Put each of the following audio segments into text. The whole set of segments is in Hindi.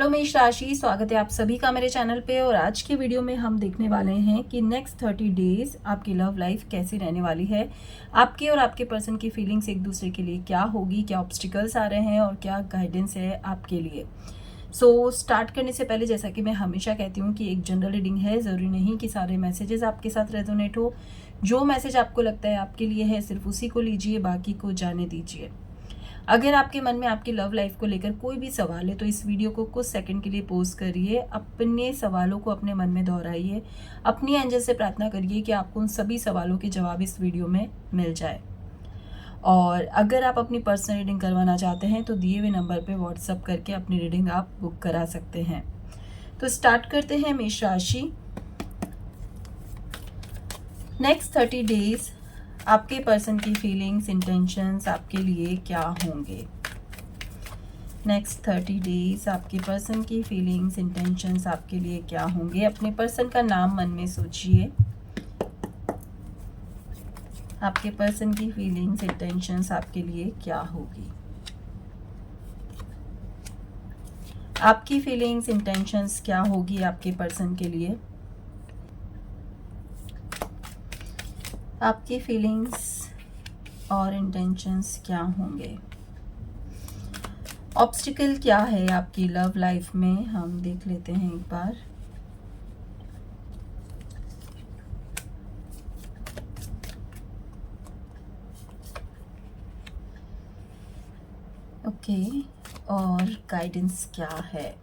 हेलो मेष राशि, स्वागत है आप सभी का मेरे चैनल पे। और आज की वीडियो में हम देखने वाले हैं कि नेक्स्ट 30 डेज आपकी लव लाइफ कैसी रहने वाली है। आपके और आपके पर्सन की फीलिंग्स एक दूसरे के लिए क्या होगी, क्या ऑब्स्टिकल्स आ रहे हैं और क्या गाइडेंस है आपके लिए। स्टार्ट करने से पहले जैसा कि मैं हमेशा कहती हूँ कि एक जनरल रीडिंग है, ज़रूरी नहीं कि सारे मैसेजेस आपके साथ रेजोनेट हो। जो मैसेज आपको लगता है आपके लिए है सिर्फ उसी को लीजिए, बाकी को जाने दीजिए। अगर आपके मन में आपकी लव लाइफ को लेकर कोई भी सवाल है तो इस वीडियो को कुछ सेकंड के लिए पॉज करिए, अपने सवालों को अपने मन में दोहराइए, अपनी एंजल से प्रार्थना करिए कि आपको उन सभी सवालों के जवाब इस वीडियो में मिल जाए। और अगर आप अपनी पर्सनल रीडिंग करवाना चाहते हैं तो दिए हुए नंबर पे व्हाट्सअप करके अपनी रीडिंग आप बुक करा सकते हैं। तो स्टार्ट करते हैं मेष राशि। नेक्स्ट 30 डेज आपके पर्सन की फीलिंग्स, इंटेंशंस आपके लिए क्या होंगे। नेक्स्ट 30 डेज आपके पर्सन की फीलिंग्स, इंटेंशंस आपके लिए क्या होंगे। अपने पर्सन का नाम मन में सोचिए। आपके पर्सन की फीलिंग्स, इंटेंशंस आपके लिए क्या होगी। आपकी फीलिंग्स, इंटेंशंस क्या होगी आपके पर्सन के लिए। आपकी फीलिंग्स और इंटेंशंस क्या होंगे। ऑब्स्टिकल क्या है आपकी लव लाइफ में, हम देख लेते हैं एक बार। ओके, और गाइडेंस क्या है।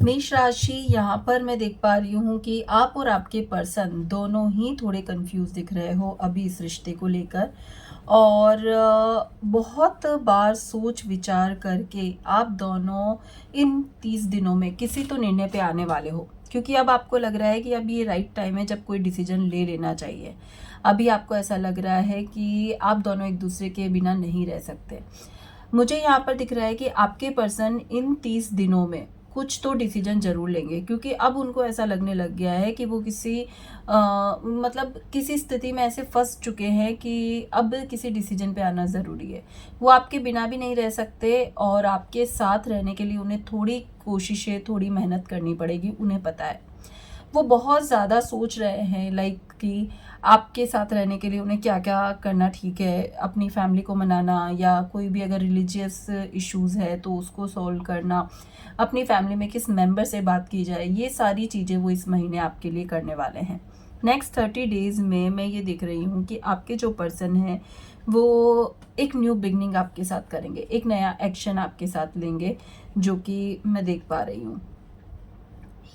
मेष राशि, यहाँ पर मैं देख पा रही हूँ कि आप और आपके पर्सन दोनों ही थोड़े कंफ्यूज दिख रहे हो अभी इस रिश्ते को लेकर। और बहुत बार सोच विचार करके आप दोनों इन 30 दिनों में किसी तो निर्णय पे आने वाले हो, क्योंकि अब आपको लग रहा है कि अब ये राइट टाइम है जब कोई डिसीजन ले लेना चाहिए। अभी आपको ऐसा लग रहा है कि आप दोनों एक दूसरे के बिना नहीं रह सकते। मुझे यहाँ पर दिख रहा है कि आपके पर्सन इन 30 दिनों में कुछ तो डिसीजन जरूर लेंगे, क्योंकि अब उनको ऐसा लगने लग गया है कि वो मतलब किसी स्थिति में ऐसे फंस चुके हैं कि अब किसी डिसीजन पे आना ज़रूरी है। वो आपके बिना भी नहीं रह सकते और आपके साथ रहने के लिए उन्हें थोड़ी कोशिशें, थोड़ी मेहनत करनी पड़ेगी। उन्हें पता है, वो बहुत ज़्यादा सोच रहे हैं लाइक कि आपके साथ रहने के लिए उन्हें क्या क्या करना ठीक है। अपनी फैमिली को मनाना, या कोई भी अगर रिलीजियस इश्यूज़ है तो उसको सॉल्व करना, अपनी फैमिली में किस मेंबर से बात की जाए, ये सारी चीज़ें वो इस महीने आपके लिए करने वाले हैं। नेक्स्ट 30 डेज़ में मैं ये देख रही हूँ कि आपके जो पर्सन हैं वो एक न्यू बिगनिंग आपके साथ करेंगे, एक नया एक्शन आपके साथ लेंगे, जो कि मैं देख पा रही हूँ।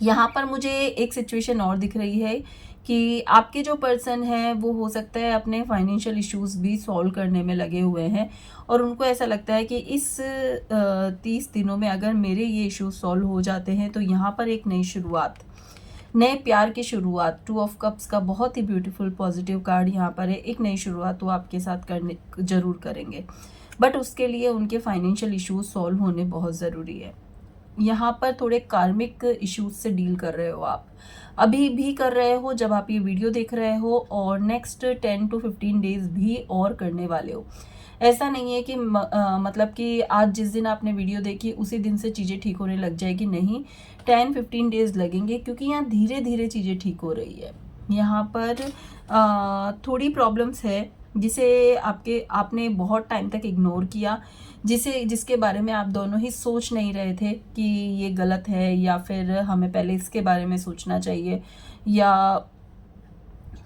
यहाँ पर मुझे एक सिचुएशन और दिख रही है कि आपके जो पर्सन है वो हो सकता है अपने फाइनेंशियल इश्यूज भी सॉल्व करने में लगे हुए हैं, और उनको ऐसा लगता है कि इस 30 दिनों में अगर मेरे ये इश्यूज सॉल्व हो जाते हैं तो यहाँ पर एक नई शुरुआत, नए प्यार की शुरुआत। 2 ऑफ कप्स का बहुत ही ब्यूटीफुल पॉजिटिव कार्ड यहाँ पर है। एक नई शुरुआत वो आपके साथ करने जरूर करेंगे, बट उसके लिए उनके फाइनेंशियल इश्यूज सॉल्व होने बहुत ज़रूरी है। यहाँ पर थोड़े कार्मिक इश्यूज से डील कर रहे हो आप, अभी भी कर रहे हो जब आप ये वीडियो देख रहे हो, और नेक्स्ट 10 to 15 डेज भी और करने वाले हो। ऐसा नहीं है कि मतलब कि आज जिस दिन आपने वीडियो देखी उसी दिन से चीज़ें ठीक होने लग जाएगी, नहीं, 10-15 डेज लगेंगे, क्योंकि यहाँ धीरे धीरे चीज़ें ठीक हो रही है। यहाँ पर थोड़ी प्रॉब्लम्स है जिसे आपने बहुत टाइम तक इग्नोर किया, जिसके बारे में आप दोनों ही सोच नहीं रहे थे कि ये गलत है, या फिर हमें पहले इसके बारे में सोचना चाहिए, या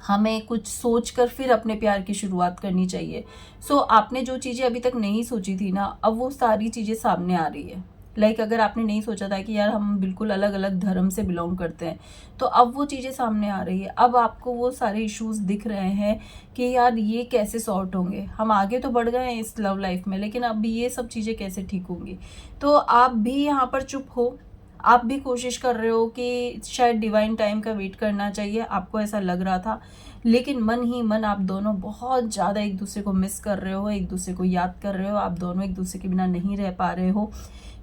हमें कुछ सोचकर फिर अपने प्यार की शुरुआत करनी चाहिए। आपने जो चीज़ें अभी तक नहीं सोची थी ना, अब वो सारी चीज़ें सामने आ रही है। लाइक अगर आपने नहीं सोचा था कि यार हम बिल्कुल अलग अलग धर्म से बिलोंग करते हैं, तो अब वो चीज़ें सामने आ रही है। अब आपको वो सारे इश्यूज दिख रहे हैं कि यार ये कैसे सॉर्ट होंगे। हम आगे तो बढ़ गए हैं इस लव लाइफ में, लेकिन अब ये सब चीज़ें कैसे ठीक होंगी। तो आप भी यहाँ पर चुप हो, आप भी कोशिश कर रहे हो कि शायद डिवाइन टाइम का वेट करना चाहिए, आपको ऐसा लग रहा था, लेकिन मन ही मन आप दोनों बहुत ज़्यादा एक दूसरे को मिस कर रहे हो, एक दूसरे को याद कर रहे हो। आप दोनों एक दूसरे के बिना नहीं रह पा रहे हो,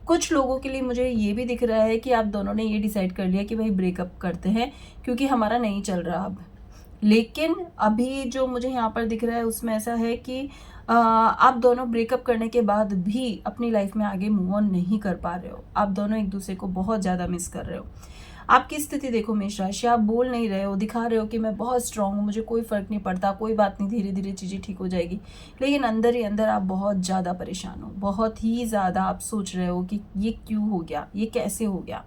कुछ लोगों के लिए मुझे ये भी दिख रहा है कि आप दोनों ने ये डिसाइड कर लिया कि भाई ब्रेकअप करते हैं क्योंकि हमारा नहीं चल रहा अब। लेकिन अभी जो मुझे यहाँ पर दिख रहा है उसमें ऐसा है कि आप दोनों ब्रेकअप करने के बाद भी अपनी लाइफ में आगे मूव ऑन नहीं कर पा रहे हो। आप दोनों एक दूसरे को बहुत ज़्यादा मिस कर रहे हो। आपकी स्थिति देखो मेष राशि, आप बोल नहीं रहे हो, दिखा रहे हो कि मैं बहुत स्ट्रांग हूँ, मुझे कोई फ़र्क नहीं पड़ता, कोई बात नहीं, धीरे धीरे चीज़ें ठीक हो जाएगी। लेकिन अंदर ही अंदर आप बहुत ज़्यादा परेशान हो, बहुत ही ज़्यादा आप सोच रहे हो कि ये क्यों हो गया, ये कैसे हो गया।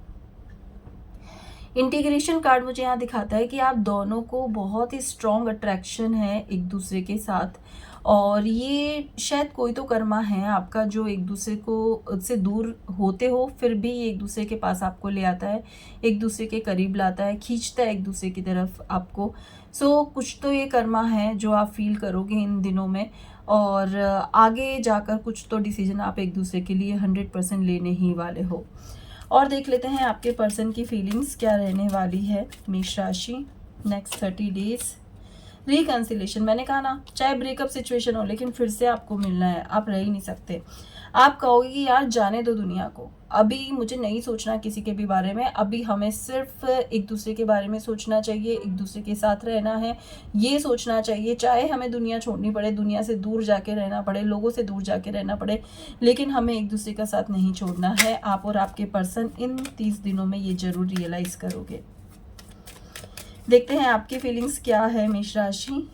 इंटीग्रेशन कार्ड मुझे यहाँ दिखाता है कि आप दोनों को बहुत ही स्ट्रॉन्ग अट्रैक्शन है एक दूसरे के साथ, और ये शायद कोई तो कर्मा है आपका जो एक दूसरे को से दूर होते हो फिर भी ये एक दूसरे के पास आपको ले आता है, एक दूसरे के करीब लाता है, खींचता है एक दूसरे की तरफ आपको। कुछ तो ये कर्मा है जो आप फील करोगे इन दिनों में, और आगे जाकर कुछ तो डिसीजन आप एक दूसरे के लिए 100% लेने ही वाले हो। और देख लेते हैं आपके पर्सन की फीलिंग्स क्या रहने वाली है मेष राशि नेक्स्ट 30 डेज। रिकंसिलेशन, मैंने कहा ना, चाहे ब्रेकअप सिचुएशन हो लेकिन फिर से आपको मिलना है, आप रह ही नहीं सकते। आप कहोगे कि यार जाने दो दुनिया को, अभी मुझे नहीं सोचना किसी के भी बारे में, अभी हमें सिर्फ एक दूसरे के बारे में सोचना चाहिए, एक दूसरे के साथ रहना है, ये सोचना चाहिए, चाहे हमें दुनिया छोड़नी पड़े, दुनिया से दूर जाके रहना पड़े, लोगों से दूर जाके रहना पड़े, लेकिन हमें एक दूसरे का साथ नहीं छोड़ना है। आप और आपके पर्सन इन 30 दिनों में ये जरूर रियलाइज करोगे। देखते हैं आपकी फीलिंग्स क्या है मेष राशि।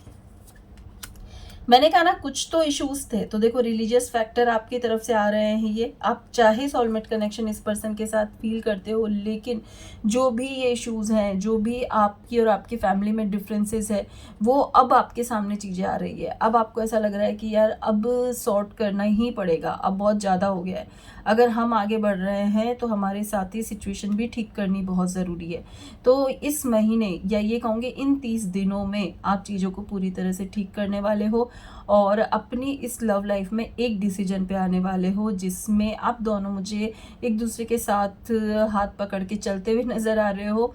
मैंने कहा ना कुछ तो इश्यूज थे, तो देखो रिलीजियस फैक्टर आपकी तरफ से आ रहे हैं। ये आप चाहे सोलमेट कनेक्शन इस पर्सन के साथ फील करते हो, लेकिन जो भी ये इश्यूज हैं, जो भी आपकी और आपकी फैमिली में डिफरेंसेस है, वो अब आपके सामने चीज़ें आ रही है। अब आपको ऐसा लग रहा है कि यार अब सॉर्ट करना ही पड़ेगा, अब बहुत ज़्यादा हो गया है। अगर हम आगे बढ़ रहे हैं तो हमारे साथ ही सिचुएशन भी ठीक करनी बहुत ज़रूरी है। तो इस महीने या ये कहूँगी इन 30 दिनों में आप चीज़ों को पूरी तरह से ठीक करने वाले हो, और अपनी इस लव लाइफ में एक डिसीजन पे आने वाले हो जिसमें आप दोनों मुझे एक दूसरे के साथ हाथ पकड़ के चलते हुए नज़र आ रहे हो।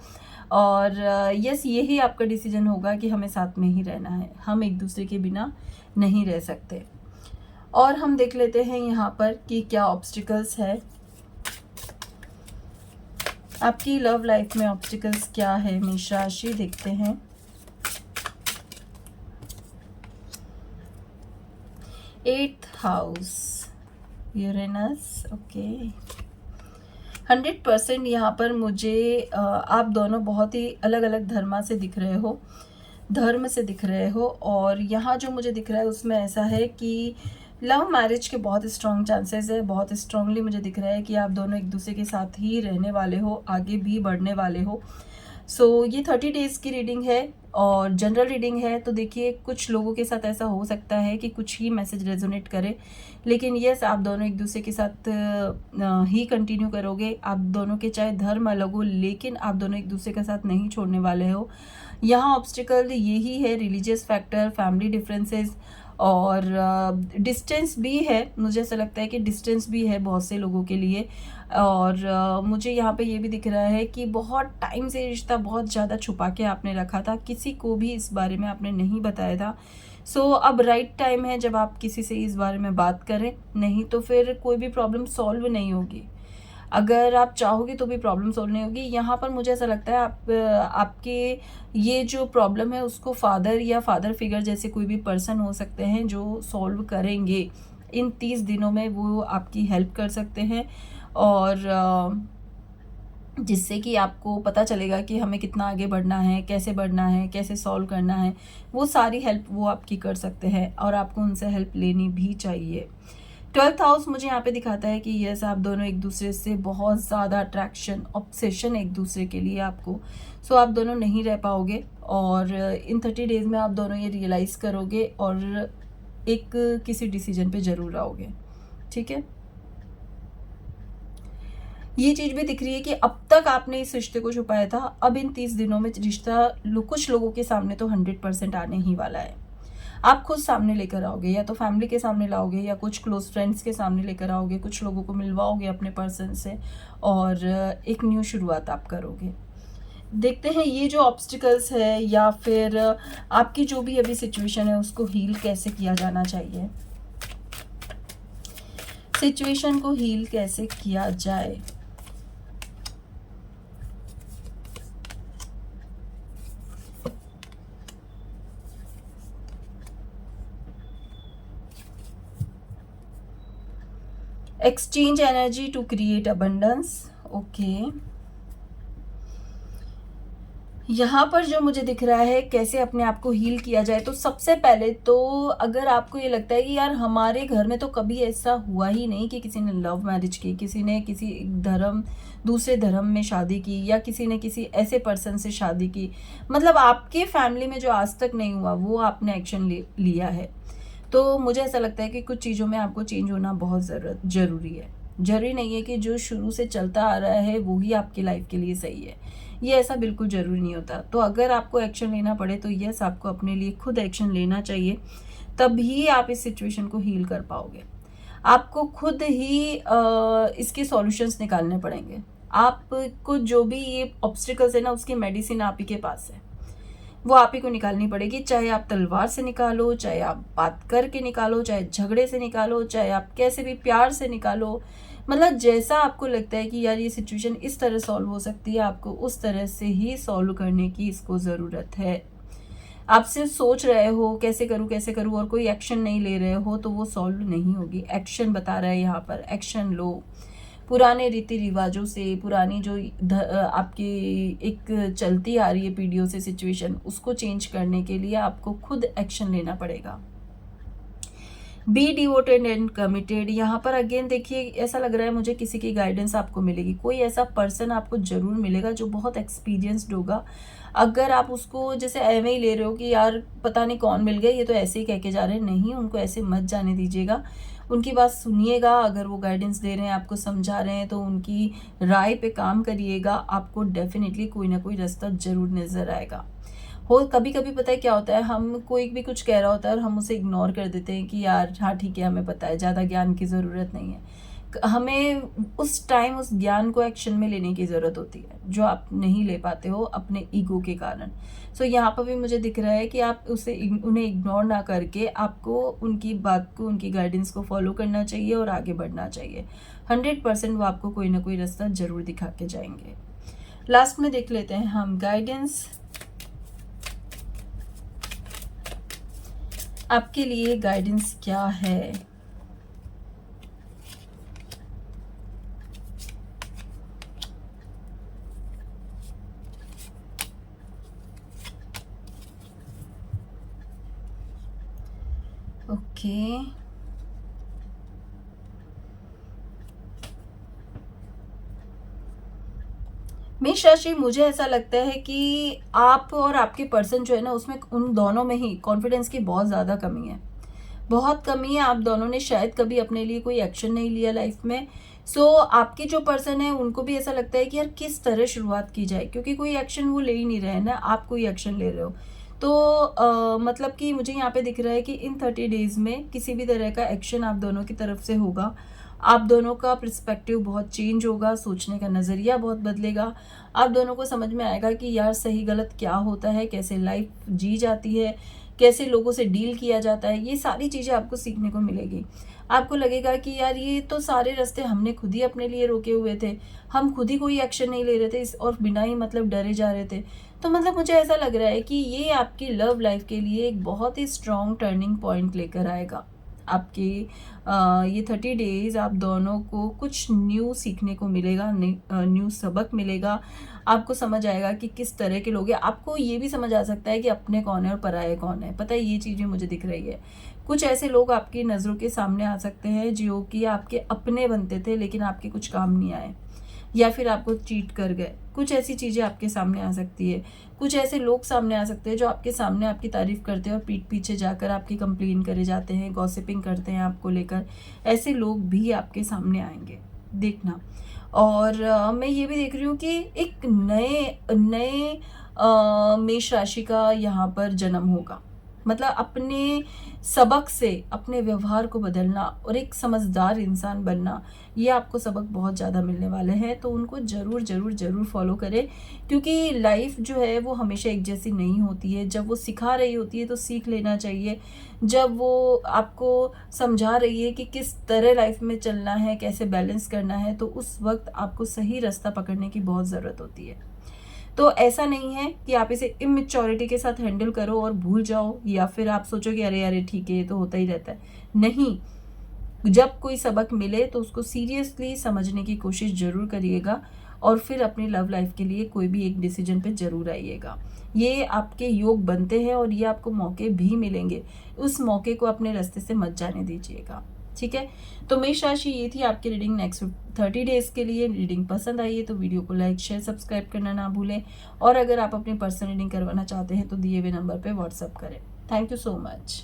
और यस, यही आपका डिसीजन होगा कि हमें साथ में ही रहना है, हम एक दूसरे के बिना नहीं रह सकते। और हम देख लेते हैं यहाँ पर कि क्या ऑब्स्टिकल्स है आपकी लव लाइफ में। ऑब्स्टिकल्स क्या है मेष राशि, देखते हैं। 8th house, Uranus, okay. 100% यहाँ पर मुझे आप दोनों बहुत ही अलग अलग धर्म से दिख रहे हो, और यहाँ जो मुझे दिख रहा है उसमें ऐसा है कि लव मैरिज के बहुत स्ट्रॉन्ग चांसेस है। बहुत स्ट्रांगली मुझे दिख रहा है कि आप दोनों एक दूसरे के साथ ही रहने वाले हो, आगे भी बढ़ने वाले हो। ये 30 डेज़ की रीडिंग है और जनरल रीडिंग है। तो देखिए, कुछ लोगों के साथ ऐसा हो सकता है कि कुछ ही मैसेज रेजोनेट करे, लेकिन यस, आप दोनों एक दूसरे के साथ ही कंटिन्यू करोगे। आप दोनों के चाहे धर्म अलग हो, लेकिन आप दोनों एक दूसरे का साथ नहीं छोड़ने वाले हो। यहाँ ऑब्स्टिकल यही है, रिलीजियस फैक्टर, फैमिली डिफरेंसेस, और डिस्टेंस भी है। मुझे ऐसा लगता है कि डिस्टेंस भी है बहुत से लोगों के लिए। और मुझे यहाँ पे ये भी दिख रहा है कि बहुत टाइम से रिश्ता बहुत ज़्यादा छुपा के आपने रखा था, किसी को भी इस बारे में आपने नहीं बताया था। अब राइट टाइम है जब आप किसी से इस बारे में बात करें, नहीं तो फिर कोई भी प्रॉब्लम सॉल्व नहीं होगी। अगर आप चाहोगे तो भी प्रॉब्लम सॉल्व नहीं होगी। यहाँ पर मुझे ऐसा लगता है आपके ये जो प्रॉब्लम है उसको फादर या फादर फिगर जैसे कोई भी पर्सन हो सकते हैं जो सॉल्व करेंगे इन 30 दिनों में, वो आपकी हेल्प कर सकते हैं। और जिससे कि आपको पता चलेगा कि हमें कितना आगे बढ़ना है, कैसे सॉल्व करना है। वो सारी हेल्प वो आपकी कर सकते हैं, और आपको उनसे हेल्प लेनी भी चाहिए। 12th हाउस मुझे यहाँ पे दिखाता है कि यस, आप दोनों एक दूसरे से बहुत ज़्यादा अट्रैक्शन, ऑब्सेशन एक दूसरे के लिए आपको। आप दोनों नहीं रह पाओगे, और इन 30 डेज़ में आप दोनों ये रियलाइज़ करोगे और एक किसी डिसीजन पे ज़रूर आओगे। ठीक है, ये चीज़ भी दिख रही है कि अब तक आपने इस रिश्ते को छुपाया था, अब इन 30 दिनों में रिश्ता कुछ लोगों के सामने तो 100% आने ही वाला है। आप खुद सामने लेकर आओगे, या तो फैमिली के सामने लाओगे, या कुछ क्लोज फ्रेंड्स के सामने लेकर आओगे, कुछ लोगों को मिलवाओगे अपने पर्सन से, और एक न्यू शुरुआत आप करोगे। देखते हैं ये जो ऑब्स्टिकल्स है या फिर आपकी जो भी अभी सिचुएशन है उसको हील कैसे किया जाना चाहिए। सिचुएशन को हील कैसे किया जाए? Exchange energy to create abundance. Okay, यहाँ पर जो मुझे दिख रहा है कैसे अपने आप को हील किया जाए, तो सबसे पहले तो अगर आपको ये लगता है कि यार हमारे घर में तो कभी ऐसा हुआ ही नहीं कि किसी ने लव मैरिज की, किसी ने किसी धर्म दूसरे धर्म में शादी की, या किसी ने किसी ऐसे पर्सन से शादी की, मतलब आपके फैमिली में जो आज तक नहीं हुआ वो आपने एक्शन लिया है, तो मुझे ऐसा लगता है कि कुछ चीज़ों में आपको चेंज होना बहुत ज़रूरी है। ज़रूरी नहीं है कि जो शुरू से चलता आ रहा है वो ही आपकी लाइफ के लिए सही है, ये ऐसा बिल्कुल ज़रूरी नहीं होता। तो अगर आपको एक्शन लेना पड़े तो यस, आपको अपने लिए खुद एक्शन लेना चाहिए, तभी आप इस सिचुएशन को हील कर पाओगे। आपको खुद ही इसके सॉल्यूशंस निकालने पड़ेंगे। आपको जो भी ये ऑब्स्टिकल्स है ना, उसकी मेडिसिन आप ही के पास है, वो आप ही को निकालनी पड़ेगी। चाहे आप तलवार से निकालो, चाहे आप बात करके निकालो, चाहे झगड़े से निकालो, चाहे आप कैसे भी प्यार से निकालो, मतलब जैसा आपको लगता है कि यार ये सिचुएशन इस तरह सॉल्व हो सकती है, आपको उस तरह से ही सॉल्व करने की इसको ज़रूरत है। आप सिर्फ सोच रहे हो कैसे करूँ और कोई एक्शन नहीं ले रहे हो, तो वो सॉल्व नहीं होगी। एक्शन बता रहा है यहाँ पर, एक्शन लो। पुराने रीति रिवाजों से, पुरानी जो आपकी एक चलती आ रही है पीढ़ियों से सिचुएशन, उसको चेंज करने के लिए आपको खुद एक्शन लेना पड़ेगा। Be devoted and committed. यहाँ पर अगेन देखिए, ऐसा लग रहा है मुझे किसी की गाइडेंस आपको मिलेगी, कोई ऐसा पर्सन आपको जरूर मिलेगा जो बहुत एक्सपीरियंस्ड होगा। अगर आप उसको जैसे एवे ही ले रहे हो कि यार पता नहीं कौन मिल गया, ये तो ऐसे ही कह के जा रहे हैं, नहीं, उनको ऐसे मत जाने दीजिएगा, उनकी बात सुनिएगा। अगर वो गाइडेंस दे रहे हैं, आपको समझा रहे हैं, तो उनकी राय पे काम करिएगा, आपको डेफिनेटली कोई ना कोई रास्ता जरूर नज़र आएगा। हो कभी कभी पता है क्या होता है, हम कोई भी कुछ कह रहा होता है और हम उसे इग्नोर कर देते हैं कि यार हाँ ठीक है, हमें पता है, ज़्यादा ज्ञान की ज़रूरत नहीं है। हमें उस टाइम उस ज्ञान को एक्शन में लेने की ज़रूरत होती है, जो आप नहीं ले पाते हो अपने ईगो के कारण। सो यहाँ पर भी मुझे दिख रहा है कि आप उन्हें इग्नोर ना करके आपको उनकी बात को, उनकी गाइडेंस को फॉलो करना चाहिए और आगे बढ़ना चाहिए। 100% वो आपको कोई ना कोई रास्ता ज़रूर दिखा के जाएंगे। लास्ट में देख लेते हैं हम गाइडेंस आपके लिए, गाइडेंस क्या है। ओके, मेष राशि, मुझे ऐसा लगता है कि आप और आपके पर्सन जो है ना, उसमें उन दोनों में ही कॉन्फिडेंस की बहुत ज़्यादा कमी है, बहुत कमी है। आप दोनों ने शायद कभी अपने लिए कोई एक्शन नहीं लिया लाइफ में। सो आपके जो पर्सन है उनको भी ऐसा लगता है कि यार किस तरह शुरुआत की जाए, क्योंकि कोई एक्शन वो ले ही नहीं रहे हैं ना, आप कोई एक्शन ले रहे हो। तो मतलब कि मुझे यहाँ पे दिख रहा है कि इन 30 डेज में किसी भी तरह का एक्शन आप दोनों की तरफ से होगा। आप दोनों का पर्सपेक्टिव बहुत चेंज होगा, सोचने का नज़रिया बहुत बदलेगा। आप दोनों को समझ में आएगा कि यार सही गलत क्या होता है, कैसे लाइफ जी जाती है, कैसे लोगों से डील किया जाता है, ये सारी चीज़ें आपको सीखने को मिलेगी। आपको लगेगा कि यार ये तो सारे रास्ते हमने खुद ही अपने लिए रोके हुए थे, हम खुद ही कोई एक्शन नहीं ले रहे थे, इस और बिना ही मतलब डरे जा रहे थे। तो मतलब मुझे ऐसा लग रहा है कि ये आपकी लव लाइफ के लिए एक बहुत ही स्ट्रॉन्ग टर्निंग पॉइंट लेकर आएगा। आपके ये 30 डेज आप दोनों को कुछ न्यू सीखने को मिलेगा, न्यू सबक मिलेगा। आपको समझ आएगा कि किस तरह के लोग हैं। आपको ये भी समझ आ सकता है कि अपने कौन है और पराये कौन है। पता है, ये चीज़ें मुझे दिख रही है। कुछ ऐसे लोग आपकी नज़रों के सामने आ सकते हैं जो कि आपके अपने बनते थे लेकिन आपके कुछ काम नहीं आए, या फिर आपको चीट कर गए। कुछ ऐसी चीज़ें आपके सामने आ सकती है। कुछ ऐसे लोग सामने आ सकते हैं जो आपके सामने आपकी तारीफ करते हैं और पीठ पीछे जाकर आपकी कंप्लेन करे जाते हैं, गॉसिपिंग करते हैं आपको लेकर। ऐसे लोग भी आपके सामने आएंगे, देखना। और मैं ये भी देख रही हूँ कि एक नए नए मेष राशि का यहाँ पर जन्म होगा। मतलब अपने सबक से अपने व्यवहार को बदलना और एक समझदार इंसान बनना, ये आपको सबक बहुत ज़्यादा मिलने वाले हैं। तो उनको ज़रूर ज़रूर ज़रूर फॉलो करें, क्योंकि लाइफ जो है वो हमेशा एक जैसी नहीं होती है। जब वो सिखा रही होती है तो सीख लेना चाहिए, जब वो आपको समझा रही है कि किस तरह लाइफ में चलना है, कैसे बैलेंस करना है, तो उस वक्त आपको सही रास्ता पकड़ने की बहुत ज़रूरत होती है। तो ऐसा नहीं है कि आप इसे इमेच्योरिटी के साथ हैंडल करो और भूल जाओ, या फिर आप सोचो कि अरे अरे ठीक है ये तो होता ही रहता है। नहीं, जब कोई सबक मिले तो उसको सीरियसली समझने की कोशिश ज़रूर करिएगा, और फिर अपनी लव लाइफ के लिए कोई भी एक डिसीजन पे ज़रूर आइएगा। ये आपके योग बनते हैं और ये आपको मौके भी मिलेंगे, उस मौके को अपने रास्ते से मत जाने दीजिएगा। ठीक है, तो मेष राशि ये थी आपकी रीडिंग नेक्स्ट 30 डेज के लिए। रीडिंग पसंद आई है तो वीडियो को लाइक शेयर सब्सक्राइब करना ना भूलें, और अगर आप अपनी पर्सनल रीडिंग करवाना चाहते हैं तो दिए हुए नंबर पर व्हाट्सअप करें। Thank you so much.